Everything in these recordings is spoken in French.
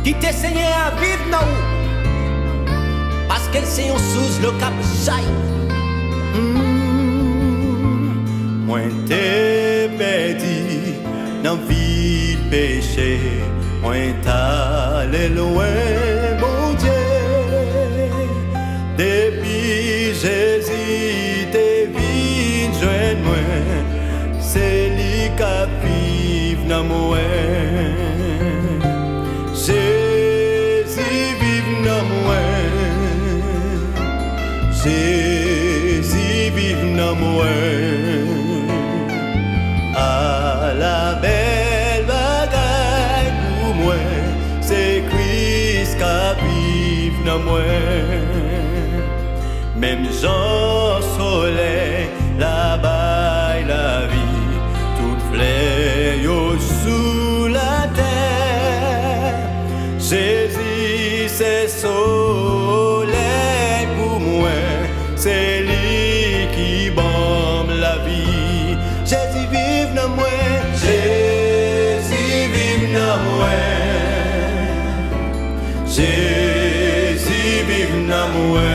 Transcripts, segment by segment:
qui t'enseignait à vivre dans où parce qu'elle c'est un sous le cap jaille. Moi t'es perdu dans vie péché, moi t'allé loin mon Dieu. Depuis Jésus t'es vite joindre moi, c'est lui qui vive dans moi. Jésus vive dans moi, Jésus vive dans moi. À la belle bagaille pour moi, c'est Christ qui vive dans moi. Même Jean soleil, là-bas la vie, toute fleur yo sous la terre. Jésus c'est soleil pour moi, c'est lui qui bombe la vie. Jésus vive dans moi, Jésus vive dans moi, Jésus vive dans moi.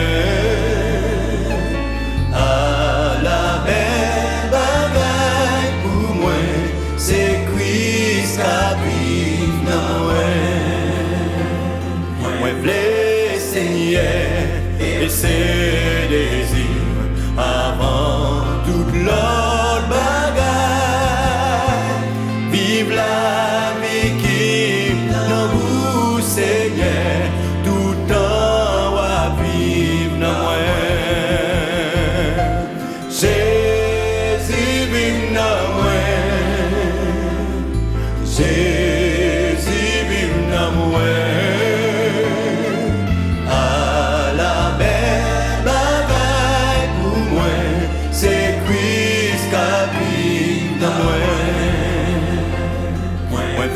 Et ses désirs avant toute l'autre bagaille. Vive la vie qui dans vous Seigneur, tout temps à vivre dans moi. Jésus vive dans moi, Jésus vive dans moi. Moi,